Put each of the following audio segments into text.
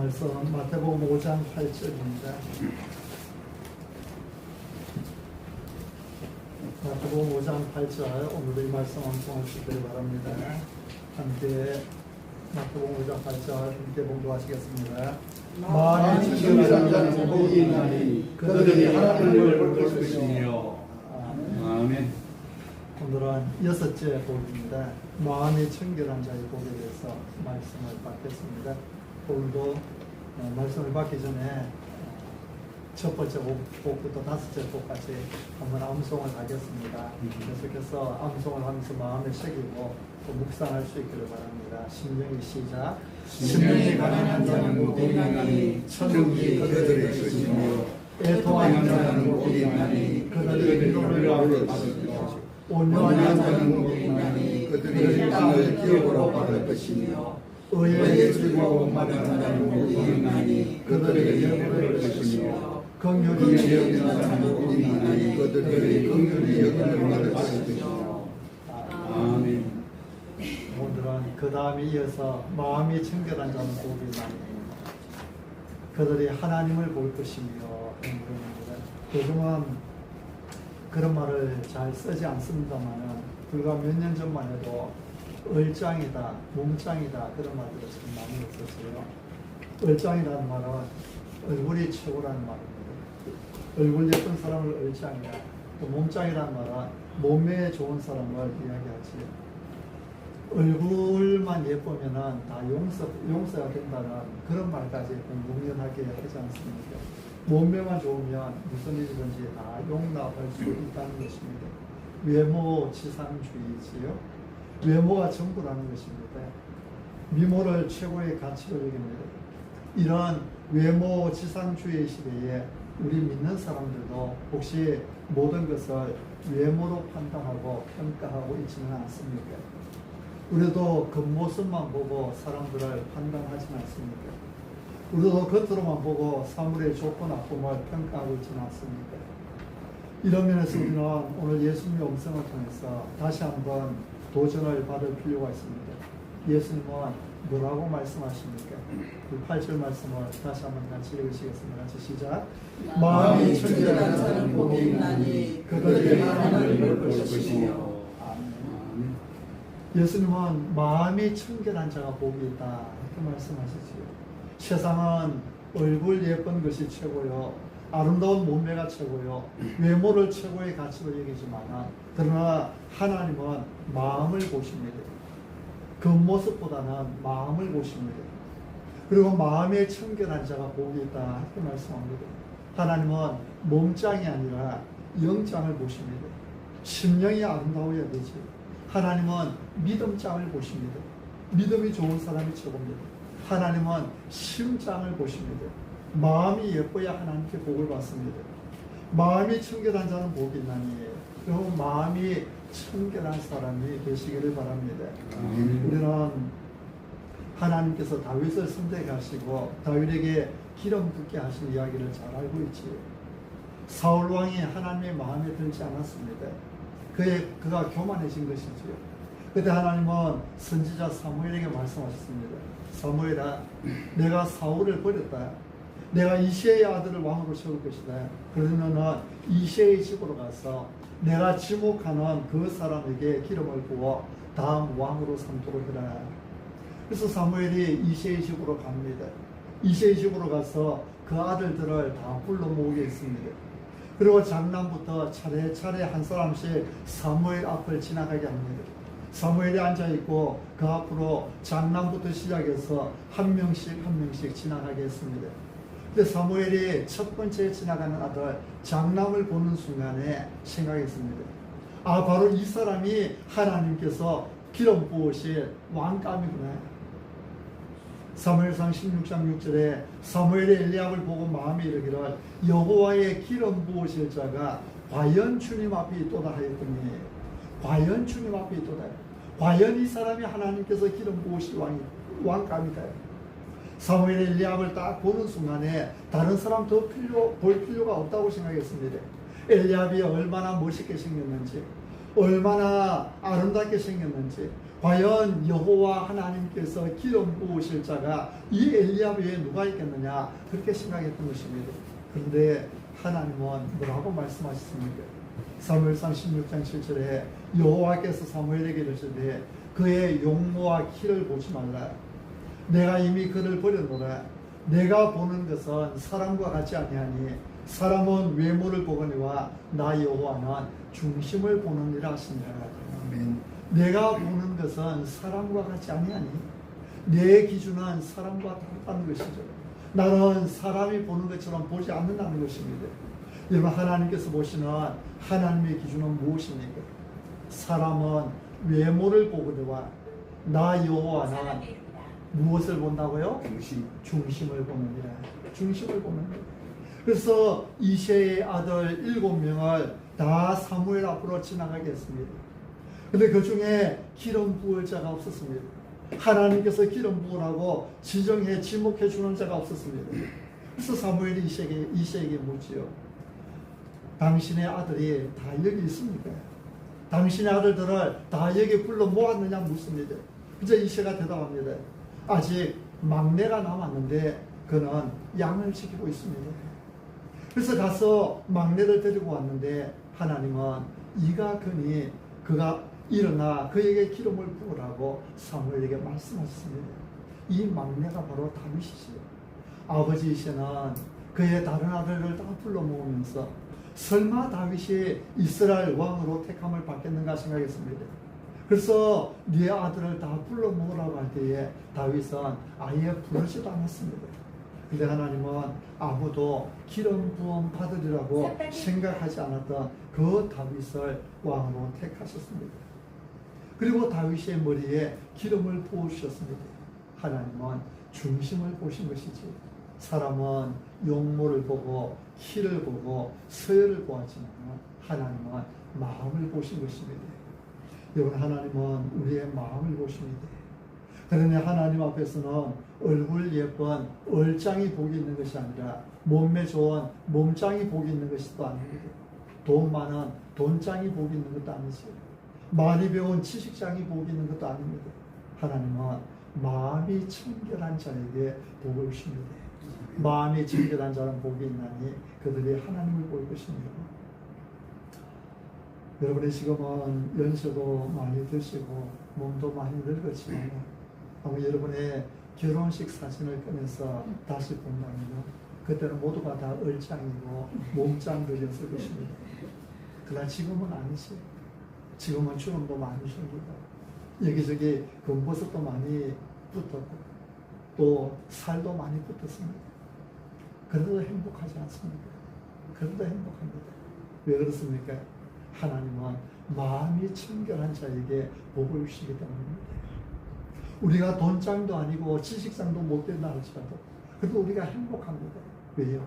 말씀 마태복음 5장 8절입니다. 마태복음 5장 8절 오늘도 이 말씀 암송하시길 바랍니다. 함께 마태복음 5장 8절 함께 봉독하시겠습니다. 만일 친절한 자는 복이 있나니 그들이 하나님을 볼 것이며. 아멘. 오늘은 여섯째 복입니다. 마음이 청결한 자의 복에 대해서 말씀을 받겠습니다. 오늘도 말씀을 받기 전에 첫 번째 복부터 다섯째 복까지 한번 암송을 하겠습니다. 계속해서 암송을 하면서 마음에 새기고 또 묵상할 수 있기를 바랍니다. 신명기 시작. 신명이 가난한 자는 복이 있나니 천국이 그들의 것이며 애통하는 자는 복이 있나니 그들의 기도를 받을 것이며 온유한 자는 복이 있나니 그들의 땅을 기업으로 받을 것이며 의에 즐거워 받는 자는 복이 있나니 그들의 영광을 것이며 긍휼히 여기는 자는 복이 있나니 그들의 긍휼히 여김을 받을 것이며. 아멘. 오늘은 그 다음에 이어서 마음이 청결한 자는 복이 있나니 그들이 하나님을 볼 것이며 하는 부분입니다. 요즘은 그런 말을 잘 쓰지 않습니다만 불과 몇 년 전만 해도 얼짱이다, 몸짱이다 그런 말들이 참 많이 있었어요. 얼짱이라는 말은 얼굴이 최고라는 말입니다. 얼굴 예쁜 사람을 얼짱이다. 또 몸짱이라는 말은 몸매 좋은 사람을 이야기하지. 얼굴만 예쁘면 다 용서가 된다는 그런 말까지 공공연하게 하지 않습니까? 몸매만 좋으면 무슨 일이든지 다 용납할 수 있다는 것입니다. 외모 지상주의지요. 외모가 전부라는 것입니다. 미모를 최고의 가치로 여깁니다. 이런 외모 지상주의 시대에 우리 믿는 사람들도 혹시 모든 것을 외모로 판단하고 평가하고 있지는 않습니까? 우리도 겉모습만 보고 사람들을 판단하지는 않습니까? 우리도 겉으로만 보고 사물의 좋고 나쁨을 평가하고 있지는 않습니까? 이런 면에서 우리는 오늘 예수님의 음성을 통해서 다시 한번 도전을 받을 필요가 있습니다. 예수님은 뭐라고 말씀하십니까? 그 8절 말씀을 다시 한번 같이 읽으시겠습니다. 같이 시작. 마음이 청결한 자는 복이 있나니 그들이 하나님을 볼 것이며. 아멘. 예수님은 마음이 청결한 자가 복이 있다 이렇게 말씀하시지요. 세상은 얼굴 예쁜 것이 최고요, 아름다운 몸매가 최고요, 외모를 최고의 가치로 여기지만 그러나 하나님은 마음을 보십니다. 겉모습보다는 마음을 보십니다. 그리고 마음에 청결한 자가 복이 있다 이렇게 말씀합니다. 하나님은 몸짱이 아니라 영짱을 보십니다. 심령이 아름다워야 되지. 하나님은 믿음짱을 보십니다. 믿음이 좋은 사람이 최고입니다. 하나님은 심장을 보십니다. 마음이 예뻐야 하나님께 복을 받습니다. 마음이 청결한 자는 복이 있나니 그럼 마음이 청결한 사람이 되시기를 바랍니다. 우리는 하나님께서 다윗을 선택해 하시고 다윗에게 기름 붓게 하신 이야기를 잘 알고 있지요. 사울 왕이 하나님의 마음에 들지 않았습니다. 그가 교만해진 것이지요. 그때 하나님은 선지자 사무엘에게 말씀하셨습니다. 사무엘아, 내가 사울을 버렸다. 내가 이새의 아들을 왕으로 세울 것이다. 그러면은 이새의 집으로 가서 내가 지목하는 그 사람에게 기름을 부어 다음 왕으로 삼도록 해라. 그래서 사무엘이 이새의 집으로 갑니다. 이새의 집으로 가서 그 아들들을 다 불러 모으게 했습니다. 그리고 장남부터 차례차례 한 사람씩 사무엘 앞을 지나가게 합니다. 사무엘이 앉아있고 그 앞으로 장남부터 시작해서 한 명씩 지나가게 했습니다. 근데 사무엘이 첫 번째 지나가는 아들 장남을 보는 순간에 생각했습니다. 아, 바로 이 사람이 하나님께서 기름 부으실 왕감이구나. 사무엘상 16장 6절에 사무엘이 엘리압을 보고 마음에 이르기를 여호와의 기름 부으실 자가 과연 주님 앞에 있도다 하였더니 과연 주님 앞에 있도다. 과연 이 사람이 하나님께서 기름 부으실 왕감이다. 사무엘이 엘리압을 딱 보는 순간에 다른 사람 더 볼 필요가 없다고 생각했습니다. 엘리압이 얼마나 멋있게 생겼는지, 얼마나 아름답게 생겼는지, 과연 여호와 하나님께서 기름 부으실 자가 이 엘리야 외에 누가 있겠느냐 그렇게 생각했던 것입니다. 그런데 하나님은 뭐라고 말씀하셨습니까? 사무엘상 16장 7절에 여호와께서 사무엘에게 이르시되 그의 용모와 키를 보지 말라. 내가 이미 그를 버렸노라. 내가 보는 것은 사람과 같지 아니하니 사람은 외모를 보거니와 나 여호와는 중심을 보느니라 하시니라. 아멘. 내가 보는 것은 사람과 같지 아니하니 내 기준은 사람과 다르다는 것이죠. 나는 사람이 보는 것처럼 보지 않는다는 것입니다. 여러분, 하나님께서 보시는 하나님의 기준은 무엇입니까? 사람은 외모를 보거니와 나 여호와는 무엇을 본다고요? 중심을 보느니라. 중심을 보느니라. 그래서 이새의 아들 7명을 다 사무엘 앞으로 지나가게 했습니다. 근데 그 중에 기름 부을 자가 없었습니다. 하나님께서 기름 부으라고 지정해 지목해 주는 자가 없었습니다. 그래서 사무엘이 이새에게 묻지요. 당신의 아들이 다 여기 있습니까? 당신의 아들들을 다 여기 불러 모았느냐 묻습니다. 그저 이새가 대답합니다. 아직 막내가 남았는데 그는 양을 지키고 있습니다. 그래서 가서 막내를 데리고 왔는데 하나님은 이가 그니 그가 일어나 그에게 기름을 부으라고 사무엘에게 말씀하셨습니다. 이 막내가 바로 다윗이지요. 아버지 이새는 그의 다른 아들을 다 불러 모으면서 설마 다윗이 이스라엘 왕으로 택함을 받겠는가 생각했습니다. 그래서 네 아들을 다 불러 모으라고 할 때에 다윗은 아예 부르지도 않았습니다. 근데 하나님은 아무도 기름 부음 받으리라고 생각하지 않았던 그 다윗을 왕으로 택하셨습니다. 그리고 다윗의 머리에 기름을 부으셨습니다. 하나님은 중심을 보신 것이지 사람은 용모를 보고 키를 보고 서열을 보았지만 하나님은 마음을 보신 것입니다. 여러분, 하나님은 우리의 마음을 보십니다. 그러니 하나님 앞에서는 얼굴 예쁜 얼짱이 복이 있는 것이 아니라 몸매 좋은 몸짱이 복이 있는 것이 또 아닙니다. 돈 많은 돈짱이 복이 있는 것도 아니죠. 많이 배운 지식장이 복이 있는 것도 아닙니다. 하나님은 마음이 청결한 자에게 복을 주십니다. 마음이 청결한 자는 복이 있나니 그들이 하나님을 볼 것입니다. 여러분의 지금은 연세도 많이 드시고 몸도 많이 늙었지만 아마 여러분의 결혼식 사진을 꺼내서 다시 본다면 그때는 모두가 다 얼짱이고 몸짱들이었을 것입니다. 그러나 지금은 아니지. 지금은 주름도 많이 생기고 여기저기 검버섯도 많이 붙었고 또 살도 많이 붙었습니다. 그래도 행복하지 않습니까? 그래도 행복합니다. 왜 그렇습니까? 하나님은 마음이 청결한 자에게 복을 주시기 때문입니다. 우리가 돈장도 아니고 지식장도 못 된다 할지라도 그래도 우리가 행복합니다. 왜요?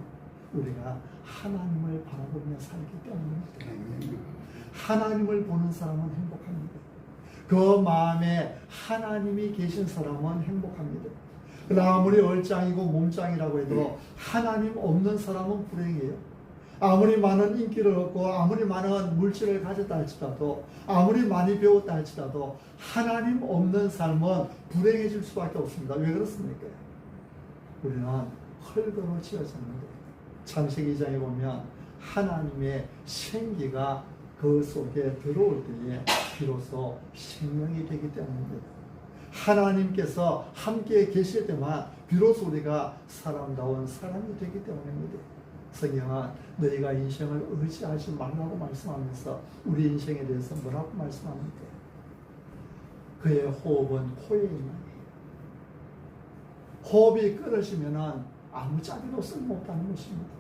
우리가 하나님을 바라보며 살기 때문입니다. 하나님을 보는 사람은 행복합니다. 그 마음에 하나님이 계신 사람은 행복합니다. 그러나 아무리 얼짱이고 몸짱이라고 해도 하나님 없는 사람은 불행해요. 아무리 많은 인기를 얻고 아무리 많은 물질을 가졌다 할지라도 아무리 많이 배웠다 할지라도 하나님 없는 삶은 불행해질 수밖에 없습니다. 왜 그렇습니까? 우리는 흙으로 지어졌는데 창세기 2장에 보면 하나님의 생기가 그 속에 들어올 때에 비로소 생명이 되기 때문입니다. 하나님께서 함께 계실 때만 비로소 우리가 사람다운 사람이 되기 때문입니다. 성경은 너희가 인생을 의지하지 말라고 말씀하면서 우리 인생에 대해서 뭐라고 말씀합니까? 그의 호흡은 코에 있나니 호흡이 끊어지면 아무 자비도 쓸모없다는 것입니다.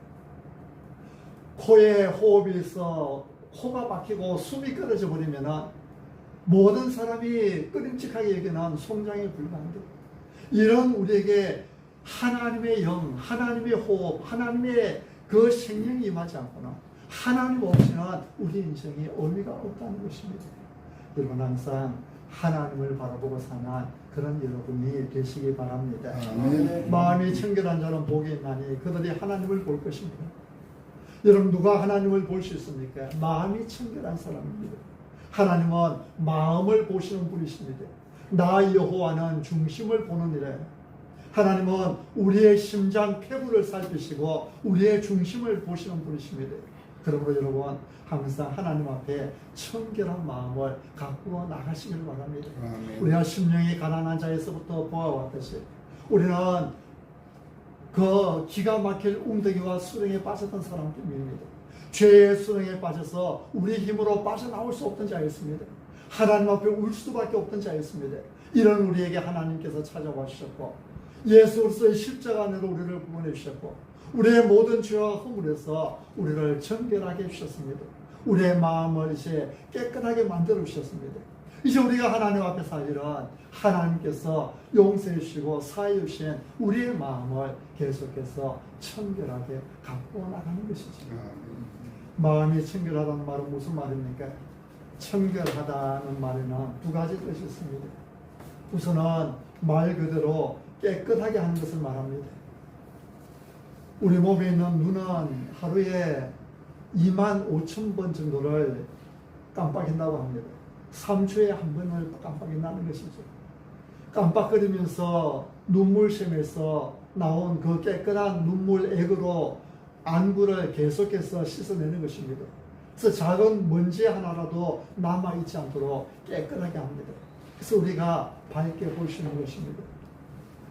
코에 호흡이 있어 코가 막히고 숨이 끊어져 버리면 모든 사람이 끊임직하게 여기는 송장에 불과한데 이런 우리에게 하나님의 영, 하나님의 호흡, 하나님의 그 생명이 임하지 않거나 하나님 없이는 우리 인생에 의미가 없다는 것입니다. 여러분 항상 하나님을 바라보고 사는 그런 여러분이 되시기 바랍니다. 아멘. 마음이 청결한 자는 복이 있나니 그들이 하나님을 볼 것입니다. 여러분 누가 하나님을 볼 수 있습니까? 마음이 청결한 사람입니다. 하나님은 마음을 보시는 분이십니다. 나 여호와는 중심을 보는 이래. 하나님은 우리의 심장 폐부를 살피시고 우리의 중심을 보시는 분이십니다. 그러므로 여러분 항상 하나님 앞에 청결한 마음을 갖고 나가시길 바랍니다. 아멘. 우리가 심령이 가난한 자에서부터 보아왔듯이 우리는 그 기가 막힐 웅덩이와 수렁에 빠졌던 사람들입니다. 죄의 수렁에 빠져서 우리 힘으로 빠져나올 수 없던 자였습니다. 하나님 앞에 울 수밖에 없던 자였습니다. 이런 우리에게 하나님께서 찾아와 주셨고 예수 그리스도의 십자가 안으로 우리를 구원해 주셨고 우리의 모든 죄와 허물에서 우리를 정결하게 해주셨습니다. 우리의 마음을 이제 깨끗하게 만들어 주셨습니다. 이제 우리가 하나님 앞에 살기는 하나님께서 용서해 주시고 사해 주신 우리의 마음을 계속해서 청결하게 갖고 나가는 것이죠. 마음이 청결하다는 말은 무슨 말입니까? 청결하다는 말에는 두 가지 뜻이 있습니다. 우선은 말 그대로 깨끗하게 하는 것을 말합니다. 우리 몸에 있는 눈은 하루에 25,000번 정도를 깜빡인다고 합니다. 3초에 한 번을 깜빡인다는 것이죠. 깜빡거리면서 눈물샘에서 나온 그 깨끗한 눈물액으로 안구를 계속해서 씻어내는 것입니다. 그래서 작은 먼지 하나라도 남아있지 않도록 깨끗하게 합니다. 그래서 우리가 밝게 볼 수 있는 것입니다.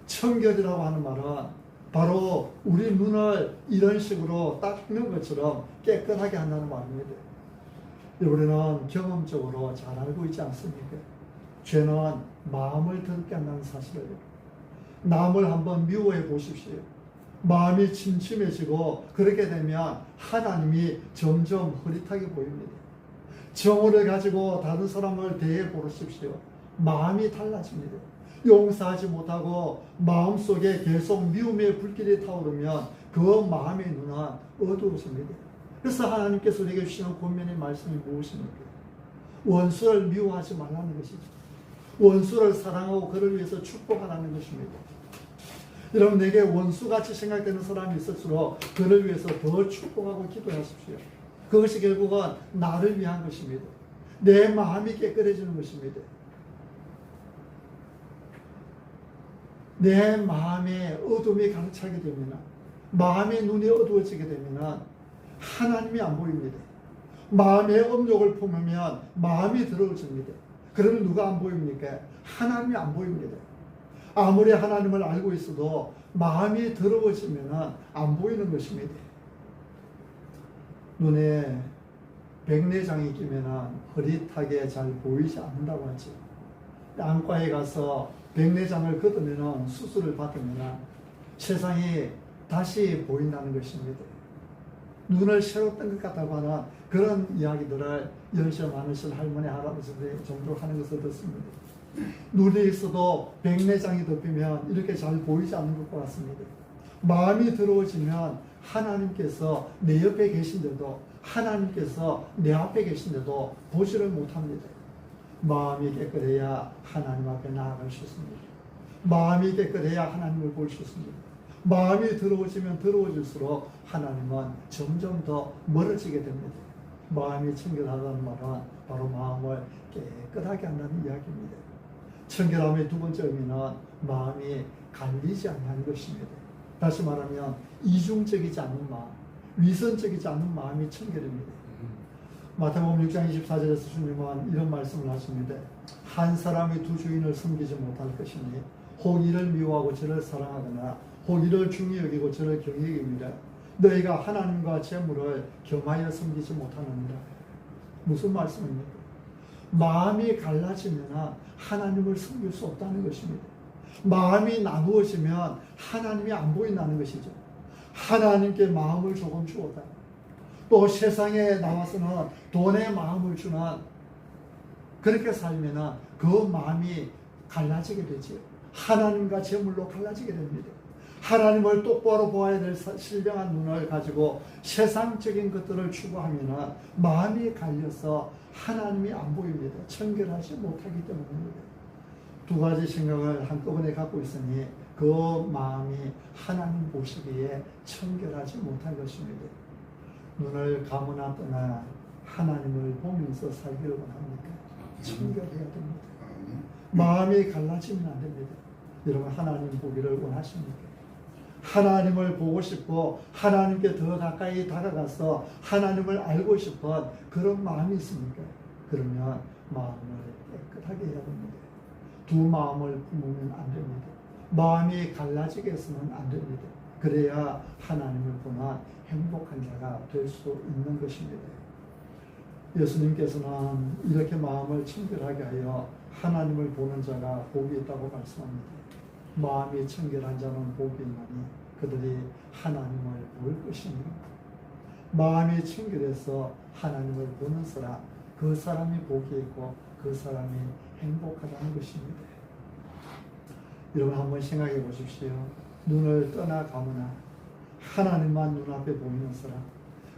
청결이라고 하는 말은 바로 우리 눈을 이런 식으로 닦는 것처럼 깨끗하게 한다는 말입니다. 우리는 경험적으로 잘 알고 있지 않습니까? 죄는 마음을 더럽게 한다는 사실을. 남을 한번 미워해 보십시오. 마음이 침침해지고 그렇게 되면 하나님이 점점 흐릿하게 보입니다. 정오를 가지고 다른 사람을 대해 보십시오. 마음이 달라집니다. 용서하지 못하고 마음속에 계속 미움의 불길이 타오르면 그 마음의 눈은 어두워집니다. 그래서 하나님께서 우리에게 주시는 권면의 말씀이 무엇입니까? 원수를 미워하지 말라는 것이죠. 원수를 사랑하고 그를 위해서 축복하라는 것입니다. 여러분 내게 원수같이 생각되는 사람이 있을수록 그를 위해서 더 축복하고 기도하십시오. 그것이 결국은 나를 위한 것입니다. 내 마음이 깨끗해지는 것입니다. 내 마음에 어둠이 가득 차게 되면 마음의 눈이 어두워지게 되면 하나님이 안 보입니다. 마음의 업욕을 품으면 마음이 더러워집니다. 그러면 누가 안 보입니까? 하나님이 안 보입니다. 아무리 하나님을 알고 있어도 마음이 더러워지면 안 보이는 것입니다. 눈에 백내장이 끼면 흐릿하게 잘 보이지 않는다고 하죠. 안과에 가서 백내장을 걷으면 수술을 받으면 세상이 다시 보인다는 것입니다. 눈을 새로 뜬 것 같다고 하는 그런 이야기들을 연세 많으신 할머니, 할아버지들이 종종 하는 것을 듣습니다. 눈에 있어도 백내장이 덮이면 이렇게 잘 보이지 않는 것과 같습니다. 마음이 더러워지면 하나님께서 내 옆에 계신데도 하나님께서 내 앞에 계신데도 보지를 못합니다. 마음이 깨끗해야 하나님 앞에 나아갈 수 있습니다. 마음이 깨끗해야 하나님을 볼 수 있습니다. 마음이 더러워지면 더러워질수록 하나님은 점점 더 멀어지게 됩니다. 마음이 청결하다는 말은 바로 마음을 깨끗하게 한다는 이야기입니다. 청결함의 두 번째 의미는 마음이 갈리지 않는 것입니다. 다시 말하면 이중적이지 않는 마음, 위선적이지 않는 마음이 청결입니다. 마태복음 6장 24절에서 주님은 이런 말씀을 하십니다. 한 사람이 두 주인을 섬기지 못할 것이니 혹 이를 미워하고 저를 사랑하거나 혹 이를 중히 여기고 저를 경히 여깁니다. 너희가 하나님과 재물을 겸하여 섬기지 못하느니라. 무슨 말씀입니까? 마음이 갈라지면 하나님을 섬길 수 없다는 것입니다. 마음이 나누어지면 하나님이 안 보인다는 것이죠. 하나님께 마음을 조금 주어다. 또 세상에 나와서는 돈에 마음을 주는 그렇게 살면 그 마음이 갈라지게 되죠. 하나님과 재물로 갈라지게 됩니다. 하나님을 똑바로 보아야 될 신령한 눈을 가지고 세상적인 것들을 추구하면 마음이 갈려서 하나님이 안 보입니다. 청결하지 못하기 때문입니다. 두 가지 생각을 한꺼번에 갖고 있으니 그 마음이 하나님 보시기에 청결하지 못한 것입니다. 눈을 감으나 떠나 하나님을 보면서 살기를 원합니까? 청결해야 됩니다. 마음이 갈라지면 안 됩니다. 여러분, 하나님 보기를 원하십니까? 하나님을 보고 싶고 하나님께 더 가까이 다가가서 하나님을 알고 싶은 그런 마음이 있습니까? 그러면 마음을 깨끗하게 해야 됩니다. 두 마음을 품으면 안 됩니다. 마음이 갈라지게 해서는 안 됩니다. 그래야 하나님을 보나 행복한 자가 될 수 있는 것입니다. 예수님께서는 이렇게 마음을 청결하게 하여 하나님을 보는 자가 복이 있다고 말씀합니다. 마음이 청결한 자는 복이 있나니 그들이 하나님을 볼 것입니다. 마음이 청결해서 하나님을 보는 사람, 그 사람이 복이 있고 그 사람이 행복하다는 것입니다. 여러분, 한번 생각해 보십시오. 눈을 떠나가거나 하나님만 눈앞에 보이는 사람,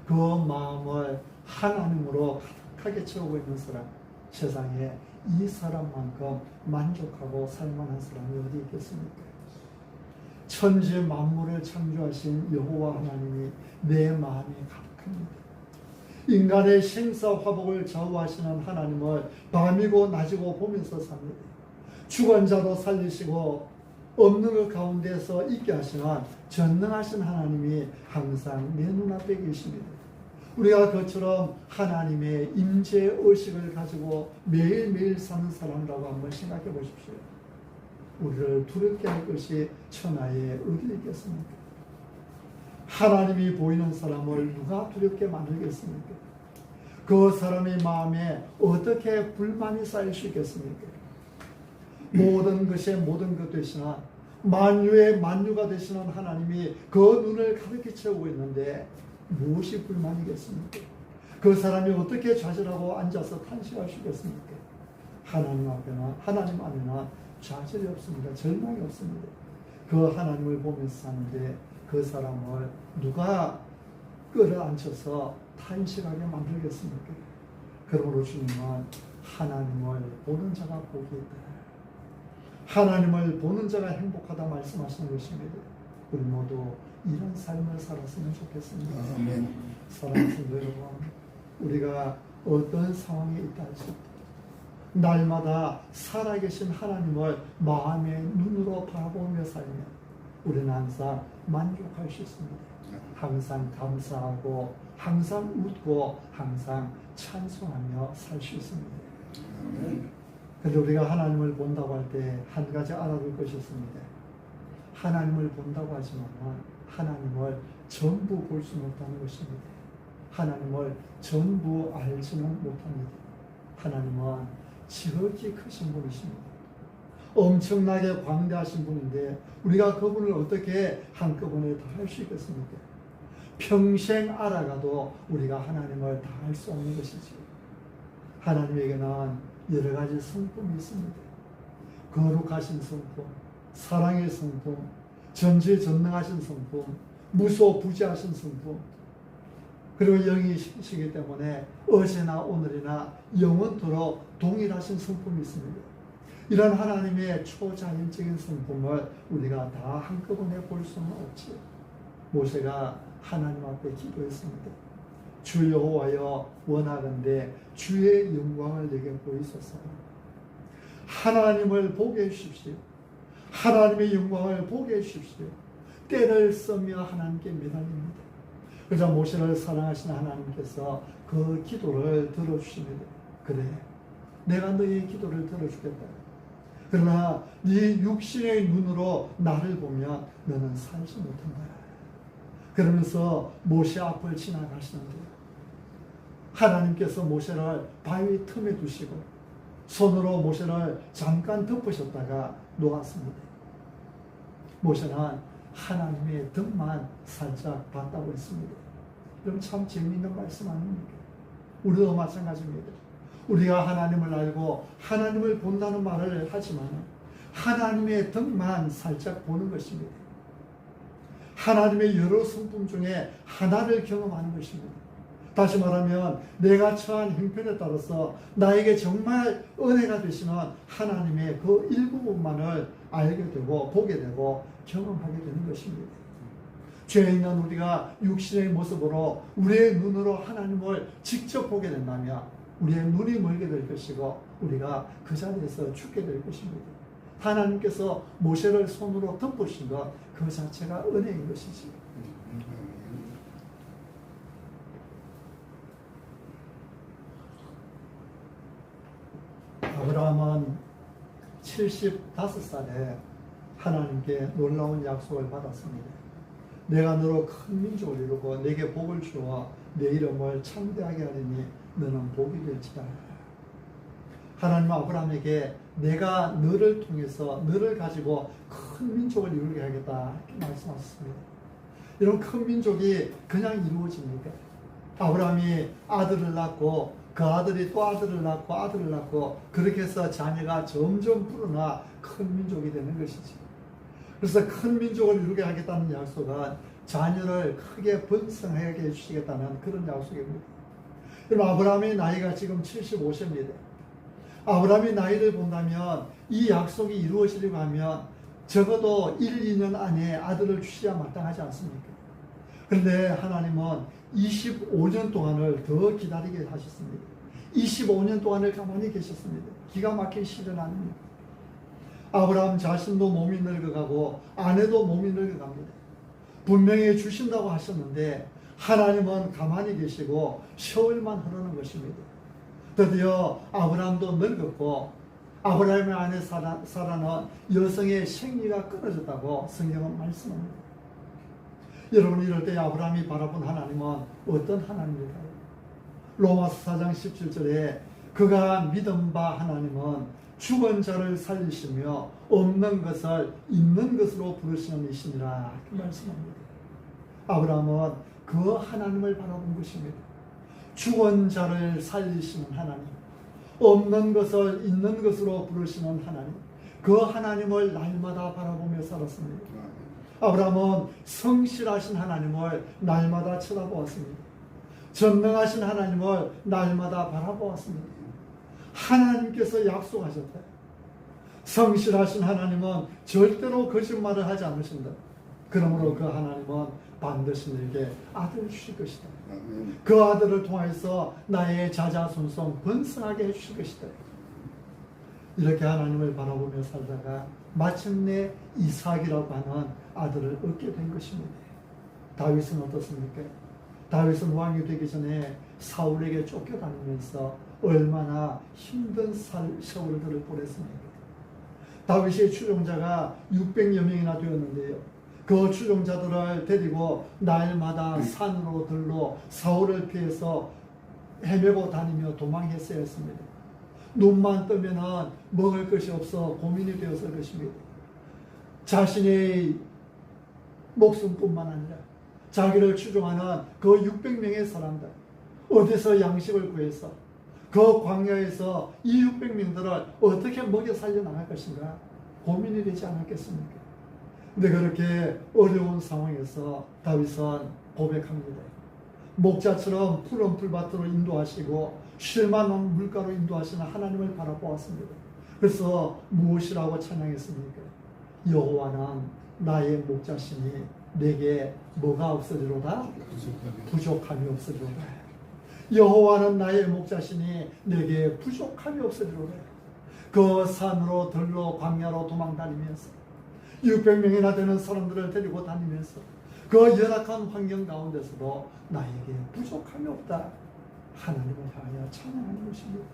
그 마음을 하나님으로 가득하게 채우고 있는 사람, 세상에 이 사람만큼 만족하고 살만한 사람이 어디 있겠습니까? 천지 만물을 창조하신 여호와 하나님이 내 마음에 가득합니다. 인간의 생사화복을 좌우하시는 하나님을 밤이고 낮이고 보면서 삽니다. 죽은 자도 살리시고 없는 것 가운데서 있게 하시는 전능하신 하나님이 항상 내 눈앞에 계십니다. 우리가 그처럼 하나님의 임재 의식을 가지고 매일매일 사는 사람이라고 한번 생각해 보십시오. 우리를 두렵게 할 것이 천하에 어디 있겠습니까? 하나님이 보이는 사람을 누가 두렵게 만들겠습니까? 그 사람의 마음에 어떻게 불만이 쌓일 수 있겠습니까? 모든 것에 모든 것 되시나 만유의 만유가 되시는 하나님이 그 눈을 가득히 채우고 있는데 무엇이 불만이겠습니까? 그 사람이 어떻게 좌절하고 앉아서 탄식할 수 있겠습니까? 하나님 안에는 좌절이 없습니다. 절망이 없습니다. 그 하나님을 보면서 사는데 그 사람을 누가 끌어안쳐서 탄식하게 만들겠습니까? 그러므로 주님은 하나님을 보는 자가 복이 있다, 하나님을 보는 자가 행복하다 말씀하시는 것입니다. 우리 모두 이런 삶을 살았으면 좋겠습니다. 아멘. 사랑하는 성도 여러분, 우리가 어떤 상황에 있다 할지라도 날마다 살아계신 하나님을 마음의 눈으로 바라보며 살면 우리는 항상 만족할 수 있습니다. 항상 감사하고 항상 웃고 항상 찬송하며 살 수 있습니다. 그런데 우리가 하나님을 본다고 할 때 한 가지 알아둘 것이 있습니다. 하나님을 본다고 하지만 하나님을 전부 볼 수는 없다는 것입니다. 하나님을 전부 알지는 못합니다. 하나님은 지극히 크신 분이십니다. 엄청나게 광대하신 분인데 우리가 그분을 어떻게 한꺼번에 다 할 수 있겠습니까? 평생 알아가도 우리가 하나님을 다 할 수 없는 것이죠. 하나님에게는 여러 가지 성품이 있습니다. 거룩하신 성품, 사랑의 성품, 전지전능하신 성품, 무소부지하신 성품, 그리고 영이시기 때문에 어제나 오늘이나 영원토록 동일하신 성품이 있습니다. 이런 하나님의 초자연적인 성품을 우리가 다 한꺼번에 볼 수는 없지요. 모세가 하나님 앞에 기도했습니다. 주 여호와여, 원하건대 주의 영광을 내게 보이소서. 하나님을 보게 해주십시오. 하나님의 영광을 보게 해주십시오. 때를 쓰며 하나님께 매달립니다. 그러자 모세를 사랑하시는 하나님께서 그 기도를 들어주십니다. 그래, 내가 너의 기도를 들어주겠다. 그러나 네 육신의 눈으로 나를 보면 너는 살지 못한다. 그러면서 모세 앞을 지나가시는데 하나님께서 모세를 바위 틈에 두시고 손으로 모세를 잠깐 덮으셨다가 놓았습니다. 모세는 하나님의 등만 살짝 봤다고 했습니다. 그럼 참 재미있는 말씀 아닙니까? 우리도 마찬가지입니다. 우리가 하나님을 알고 하나님을 본다는 말을 하지만 하나님의 등만 살짝 보는 것입니다. 하나님의 여러 성품 중에 하나를 경험하는 것입니다. 다시 말하면 내가 처한 형편에 따라서 나에게 정말 은혜가 되시는 하나님의 그 일부분만을 알게 되고 보게 되고 경험하게 되는 것입니다. 죄 있는 우리가 육신의 모습으로 우리의 눈으로 하나님을 직접 보게 된다면 우리의 눈이 멀게 될 것이고 우리가 그 자리에서 죽게 될 것입니다. 하나님께서 모세를 손으로 덮으신 것 그 자체가 은혜인 것이지. 아브라함은 75살에 하나님께 놀라운 약속을 받았습니다. 내가 너로 큰 민족을 이루고 내게 복을 주어 내 이름을 창대하게 하리니 너는 복이 될지라. 하나님 아브라함에게 내가 너를 통해서 너를 가지고 큰 민족을 이루게 하겠다 이렇게 말씀하셨습니다. 이런 큰 민족이 그냥 이루어집니까? 아브라함이 아들을 낳고 그 아들이 또 아들을 낳고 아들을 낳고 그렇게 해서 자녀가 점점 불어나 큰 민족이 되는 것이지. 그래서 큰 민족을 이루게 하겠다는 약속은 자녀를 크게 번성하게 해주시겠다는 그런 약속입니다. 그럼 아브라함의 나이가 지금 75세입니다. 아브라함의 나이를 본다면 이 약속이 이루어지려고 하면 적어도 1, 2년 안에 아들을 주셔야 마땅하지 않습니까? 그런데 하나님은 25년 동안을 더 기다리게 하셨습니다. 25년 동안을 가만히 계셨습니다. 기가 막힌 시련 아닙니까? 아브라함 자신도 몸이 늙어가고 아내도 몸이 늙어갑니다. 분명히 주신다고 하셨는데 하나님은 가만히 계시고 세월만 흐르는 것입니다. 드디어 아브라함도 늙었고 아브라함의 아내 사라는 여성의 생리가 끊어졌다고 성경은 말씀합니다. 여러분, 이럴 때 아브라함이 바라본 하나님은 어떤 하나님일까요? 로마서 4장 17절에 그가 믿은 바 하나님은 죽은 자를 살리시며 없는 것을 있는 것으로 부르시는 이시니라 그 말씀합니다. 아브라함은 그 하나님을 바라본 것입니다. 죽은 자를 살리시는 하나님, 없는 것을 있는 것으로 부르시는 하나님, 그 하나님을 날마다 바라보며 살았습니다. 아브라함은 성실하신 하나님을 날마다 쳐다보았습니다. 전능하신 하나님을 날마다 바라보았습니다. 하나님께서 약속하셨다. 성실하신 하나님은 절대로 거짓말을 하지 않으신다. 그러므로 그 하나님은 반드시 내게 아들을 주실 것이다. 그 아들을 통해서 나의 자자손손 번성하게 해주실 것이다. 이렇게 하나님을 바라보며 살다가 마침내 이삭이라고 하는 아들을 얻게 된 것입니다. 다윗은 어떻습니까? 다윗은 왕이 되기 전에 사울에게 쫓겨다니면서 얼마나 힘든 세월들을 보냈습니까? 다윗의 추종자가 600여 명이나 되었는데요. 그 추종자들을 데리고 날마다 산으로 들로 사울을 피해서 헤매고 다니며 도망했어야 했습니다. 눈만 뜨면은 먹을 것이 없어 고민이 되었을 것입니다. 자신의 목숨뿐만 아니라 자기를 추종하는 그 600명의 사람들, 어디서 양식을 구해서 그 광야에서 이 600명들을 어떻게 먹여 살려 나갈 것인가 고민이 되지 않았겠습니까? 근데 그렇게 어려운 상황에서 다윗은 고백합니다. 목자처럼 푸른 풀밭으로 인도하시고 쉴만한 물가로 인도하시는 하나님을 바라보았습니다. 그래서 무엇이라고 찬양했습니까? 여호와는 나의 목자시니 내게 뭐가 없으리로다? 부족함이 없으리로다. 여호와는 나의 목자시니 내게 부족함이 없으리로다. 그 산으로 들로 광야로 도망다니면서 600명이나 되는 사람들을 데리고 다니면서 그 열악한 환경 가운데서도 나에게 부족함이 없다. 하나님을 향하여 찬양하는 것입니다.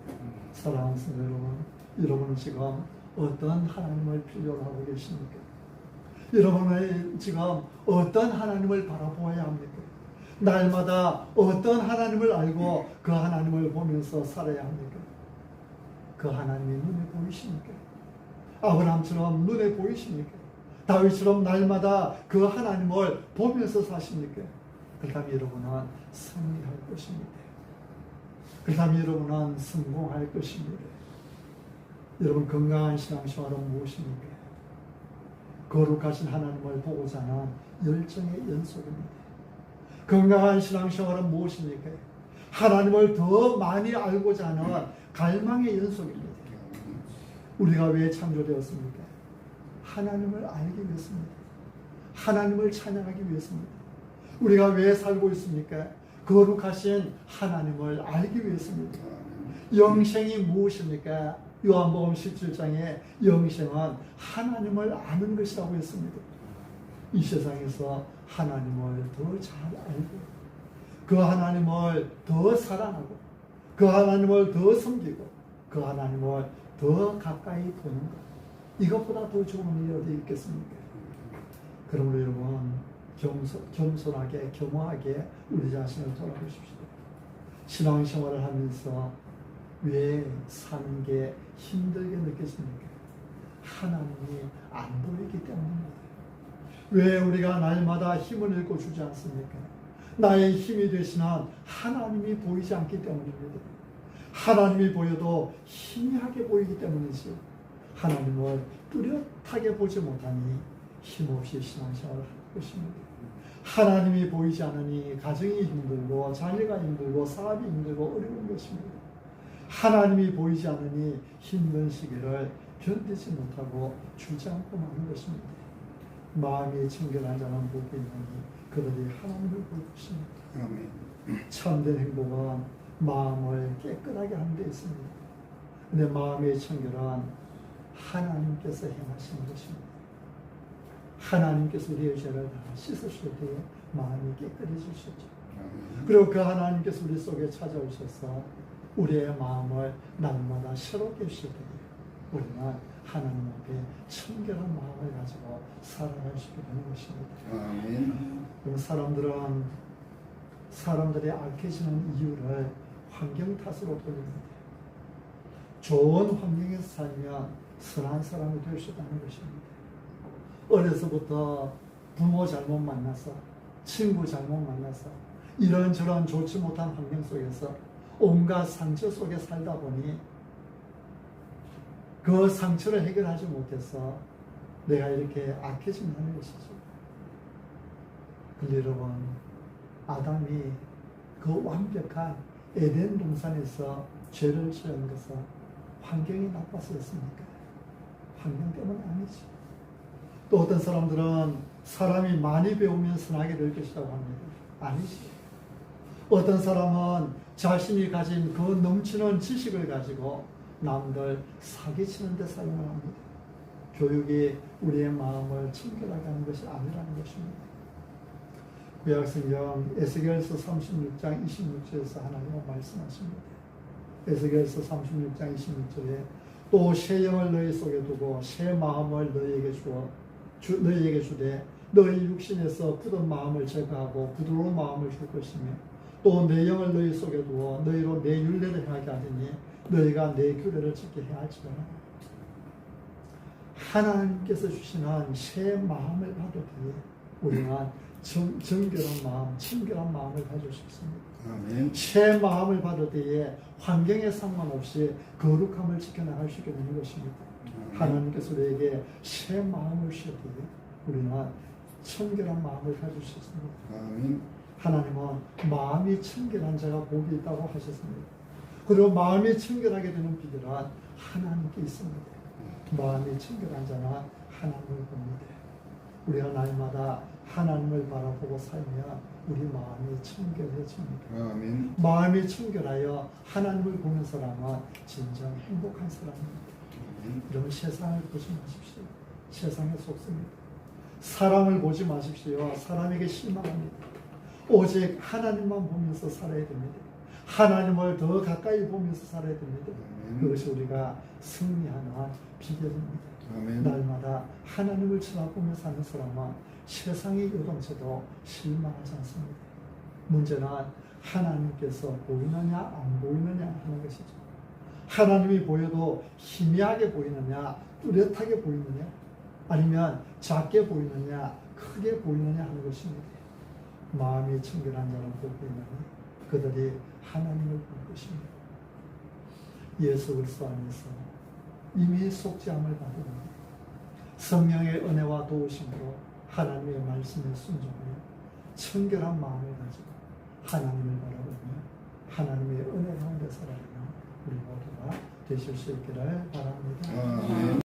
사랑하는 성도 여러분, 여러분은 지금 어떤 하나님을 필요로 하고 계십니까? 여러분은 지금 어떤 하나님을 바라보아야 합니까? 날마다 어떤 하나님을 알고 그 하나님을 보면서 살아야 합니까? 그 하나님이 눈에 보이십니까? 아브라함처럼 눈에 보이십니까? 다윗처럼 날마다 그 하나님을 보면서 사십니까? 그렇다면 여러분은 승리할 것입니다. 그렇다면 여러분은 성공할 것입니다. 여러분, 건강한 신앙생활은 무엇입니까? 거룩하신 하나님을 보고자 하는 열정의 연속입니다. 건강한 신앙생활은 무엇입니까? 하나님을 더 많이 알고자 하는 갈망의 연속입니다. 우리가 왜 창조되었습니까? 하나님을 알기 위해서입니다. 하나님을 찬양하기 위해서입니다. 우리가 왜 살고 있습니까? 거룩하신 하나님을 알기 위해서입니다. 영생이 무엇입니까? 요한복음 17장에 영생은 하나님을 아는 것이라고 했습니다. 이 세상에서 하나님을 더 잘 알고 그 하나님을 더 사랑하고 그 하나님을 더 섬기고 그 하나님을 더 가까이 보는 것, 이것보다 더 좋은 일이 어디 있겠습니까? 그러므로 여러분 겸손하게 겸허하게 우리 자신을 돌아보십시오. 신앙생활을 하면서 왜 사는 게 힘들게 느껴집니까? 하나님이 안 보이기 때문입니다. 왜 우리가 날마다 힘을 잃고 주지 않습니까? 나의 힘이 되시는 하나님이 보이지 않기 때문입니다. 하나님이 보여도 희미하게 보이기 때문이지요. 하나님을 뚜렷하게 보지 못하니 힘없이 신앙생활을 할 것입니다. 하나님이 보이지 않으니 가정이 힘들고 자녀가 힘들고 사업이 힘들고 어려운 것입니다. 하나님이 보이지 않으니 힘든 시기를 견디지 못하고 주지 않고 마는 것입니다. 마음이 청결한 자는 복이 있나니 그들이 하나님을 볼 것입니다. 참된 행복은 마음을 깨끗하게 하는 데 있습니다. 근데 마음의 청결은 하나님께서 행하시는 것입니다. 하나님께서 우리의 죄를 다 씻으실 때에 마음이 깨끗해지셨죠. 그리고 그 하나님께서 우리 속에 찾아오셔서 우리의 마음을 날마다 새롭게 해주실 때에 우리는 하나님 앞에 청결한 마음을 가지고 살아갈 수 있는 것입니다. 그럼 사람들이 악해지는 이유를 환경 탓으로 돌립니다. 좋은 환경에서 살면 선한 사람이 될 수 있다는 것입니다. 어려서부터 부모 잘못 만나서 친구 잘못 만나서 이런저런 좋지 못한 환경 속에서 온갖 상처 속에 살다 보니 그 상처를 해결하지 못해서 내가 이렇게 악해진다는 것이죠. 근데 여러분, 아담이 그 완벽한 에덴 동산에서 죄를 지은 것은 환경이 나빠서였습니까? 환경 때문에 아니지. 또 어떤 사람들은 사람이 많이 배우면 선하게 될 것이라고 합니다. 아니지. 어떤 사람은 자신이 가진 그 넘치는 지식을 가지고 남들 사기치는 데 사용을 합니다. 교육이 우리의 마음을 청결하게 하는 것이 아니라는 것입니다. 구약성경 에스겔서 36장 26절에서 하나님은 말씀하십니다. 에스겔서 36장 26절에 또 새 영을 너희 속에 두고 새 마음을 너희에게 주되 너희 육신에서 굳은 마음을 제거하고 부드러운 마음을 줄 것이며 또 내 영을 너희 속에 두어 너희로 내 율례를 행하게 하리니 너희가 내 규례를 지키게 할지라라. 하나님께서 주시는 새 마음을 받을 때에 우리는 정결한 마음, 친결한 마음을 가질 수 있습니다. 새 마음을 받을 때에 환경에 상관없이 거룩함을 지켜나갈 수 있게 되는 것입니다. 하나님께서 우리에게 새 마음을 주실 때에 우리는 청결한 마음을 가질 수 있습니다. 하나님은 마음이 청결한 자가 복이 있다고 하셨습니다. 그리고 마음이 청결하게 되는 비결은 하나님께 있습니다. 마음이 청결한 자는 하나님을 봅니다. 우리가 날마다 하나님을 바라보고 살면 우리 마음이 청결해집니다. 마음이 청결하여 하나님을 보는 사람은 진정 행복한 사람입니다. 여러분, 세상을 보지 마십시오. 세상에 속습니다. 사람을 보지 마십시오. 사람에게 실망합니다. 오직 하나님만 보면서 살아야 됩니다. 하나님을 더 가까이 보면서 살아야 됩니다. 그것이 우리가 승리하는 비결입니다. 날마다 하나님을 쳐다보며 사는 사람은 세상의 요동쳐도 실망하지 않습니다. 문제는 하나님께서 보이느냐 안 보이느냐 하는 것이죠. 하나님이 보여도 희미하게 보이느냐 뚜렷하게 보이느냐 아니면 작게 보이느냐 크게 보이느냐 하는 것입니다. 마음이 청결한 자는 복이 있나니 그들이 하나님을 볼 것입니다. 예수 그리스도 안에서 이미 속죄함을 받은 성령의 은혜와 도우심으로 하나님의 말씀에 순종하여 청결한 마음을 가지고 하나님을 바라보며 하나님의 은혜 가운데 살아가며 우리 모두가 되실 수 있기를 바랍니다.